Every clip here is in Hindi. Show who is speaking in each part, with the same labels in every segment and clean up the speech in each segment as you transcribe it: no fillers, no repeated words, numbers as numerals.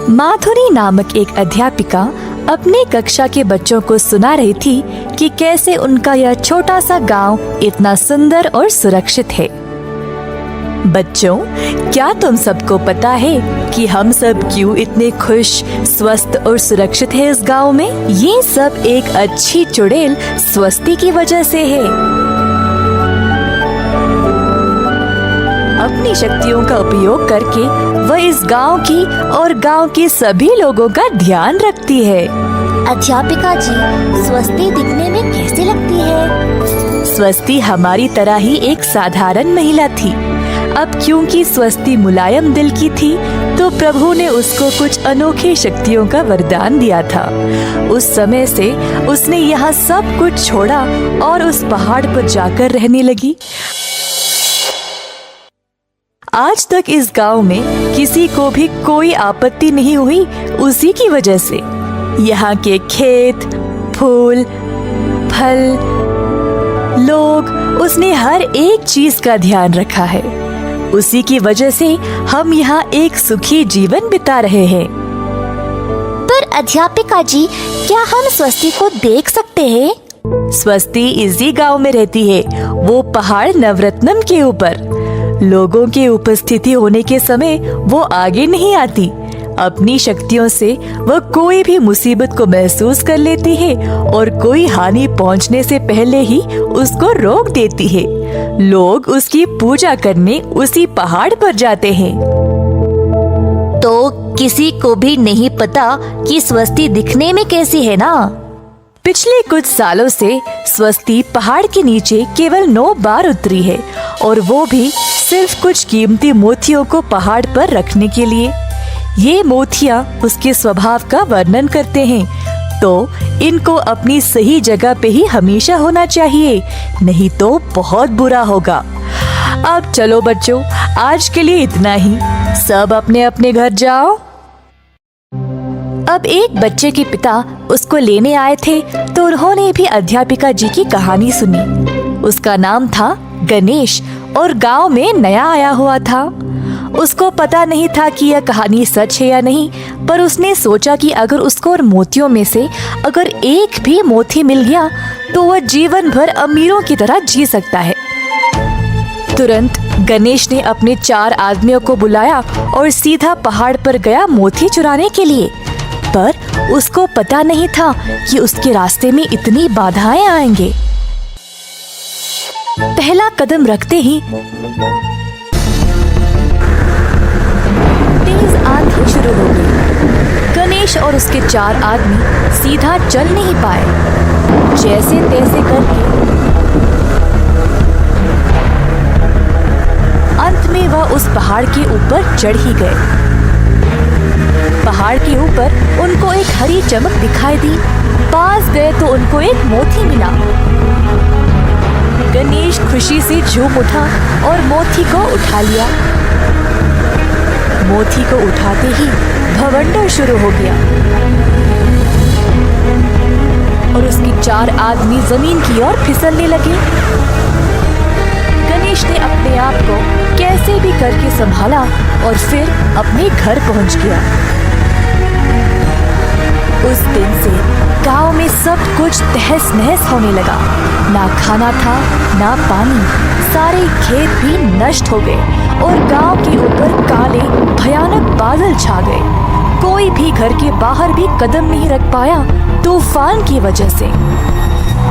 Speaker 1: माधुरी नामक एक अध्यापिका अपने कक्षा के बच्चों को सुना रही थी कि कैसे उनका यह छोटा सा गांव इतना सुंदर और सुरक्षित है। बच्चों, क्या तुम सबको पता है कि हम सब क्यों इतने खुश, स्वस्थ और सुरक्षित हैं इस गांव में? ये सब एक अच्छी चुड़ैल स्वस्ति की वजह से है। अपनी शक्तियों का उपयोग करके वह इस गांव की और गांव के सभी लोगों का ध्यान रखती है।
Speaker 2: अध्यापिका जी, स्वस्ति दिखने में कैसी लगती है?
Speaker 1: स्वस्ति हमारी तरह ही एक साधारण महिला थी। अब क्योंकि स्वस्ति मुलायम दिल की थी, तो प्रभु ने उसको कुछ अनोखी शक्तियों का वरदान दिया था। उस समय से उसने यहाँ सब कुछ छोड़ा और उस पहाड़ पर जाकर रहने लगी। आज तक इस गांव में किसी को भी कोई आपत्ति नहीं हुई उसी की वजह से। यहाँ के खेत, फूल, फल, लोग, उसने हर एक चीज का ध्यान रखा है। उसी की वजह से हम यहाँ एक सुखी जीवन बिता रहे हैं।
Speaker 2: पर अध्यापिका जी, क्या हम स्वस्ति को देख सकते हैं?
Speaker 1: स्वस्ति इसी गांव में रहती है, वो पहाड़ नवरत्नम के ऊपर। लोगों की उपस्थिति होने के समय वो आगे नहीं आती। अपनी शक्तियों से वह कोई भी मुसीबत को महसूस कर लेती है और कोई हानि पहुंचने से पहले ही उसको रोक देती है। लोग उसकी पूजा करने उसी पहाड़ पर जाते हैं।
Speaker 2: तो किसी को भी नहीं पता कि स्वस्ति दिखने में कैसी है ना?
Speaker 1: पिछले कुछ सालों से स्वस्ति पहाड़ के नीचे केवल 9 बार उतरी है, और वो भी सिर्फ कुछ कीमती मोतियों को पहाड़ पर रखने के लिए। ये मोतियाँ उसके स्वभाव का वर्णन करते हैं, तो इनको अपनी सही जगह पे ही हमेशा होना चाहिए, नहीं तो बहुत बुरा होगा। अब चलो बच्चों, आज के लिए इतना ही। सब अपने अपने घर जाओ। अब एक बच्चे के पिता उसको लेने आए थे, तो उन्होंने भी अध्यापिका जी की कहानी सुनी। उसका नाम था गणेश और गांव में नया आया हुआ था। उसको पता नहीं था कि यह कहानी सच है या नहीं, पर उसने सोचा कि अगर उसको और मोतियों में से अगर एक भी मोती मिल गया तो वह जीवन भर अमीरों की तरह जी सकता है। तुरंत गणेश ने अपने 4 आदमियों को बुलाया और सीधा पहाड़ पर गया मोती चुराने के लिए। पर उसको पता नहीं था कि उसके रास्ते में इतनी बाधाएं आएंगे। पहला कदम रखते ही तेज आंधी शुरू हो गई। गणेश और उसके 4 आदमी सीधा चल नहीं पाए। जैसे तैसे करके अंत में वह उस पहाड़ के ऊपर चढ़ ही गए। पहाड़ के ऊपर उनको एक हरी चमक दिखाई दी। पास गए तो उनको एक मोती मिला। गणेश खुशी से झूम उठा और मोती को उठा लिया। मोती को उठाते ही भवंडर शुरू हो गया और उसके 4 आदमी जमीन की ओर फिसलने लगे। गणेश ने अपने आप को कैसे भी करके संभाला और फिर अपने घर पहुंच गया। उस दिन से गांव में सब कुछ तहस नहस होने लगा। ना खाना था, ना पानी। सारे खेत भी नष्ट हो गए और गांव के ऊपर काले भयानक बादल छा गए। कोई भी घर के बाहर भी कदम नहीं रख पाया तूफान की वजह से।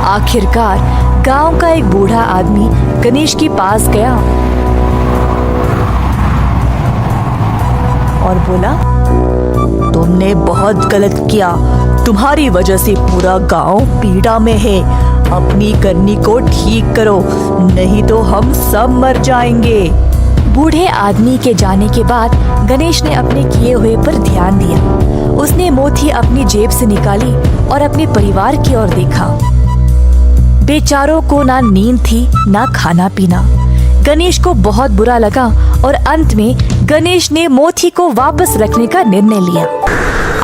Speaker 1: आखिरकार गांव का एक बूढ़ा आदमी गणेश के पास गया और बोला, तुमने बहुत गलत किया। तुम्हारी वजह से पूरा गांव पीड़ा में है। अपनी करनी को ठीक करो, नहीं तो हम सब मर जाएंगे। बूढ़े आदमी के जाने के बाद गणेश ने अपने किए हुए पर ध्यान दिया। उसने मोती अपनी जेब से निकाली और अपने परिवार की ओर देखा। बेचारों को ना नींद थी, ना खाना पीना। गणेश को बहुत बुरा लगा और अंत में गणेश ने मोती को वापस रखने का निर्णय लिया।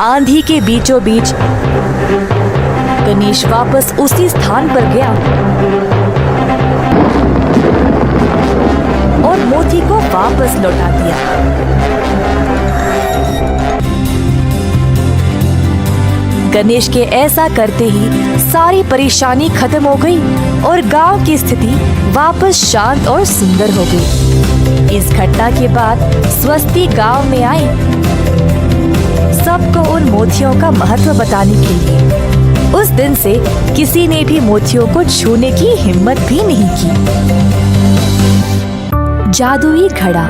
Speaker 1: आंधी के बीचों बीच गणेश वापस उसी स्थान पर गया और मोती को वापस लौटा दिया। गणेश के ऐसा करते ही सारी परेशानी खत्म हो गई और गांव की स्थिति वापस शांत और सुंदर हो गई। इस घटना के बाद स्वस्ति गांव में आई सबको उन मोतियों का महत्व बताने के लिए। उस दिन से किसी ने भी मोतियों को छूने की हिम्मत भी नहीं की। जादुई घड़ा।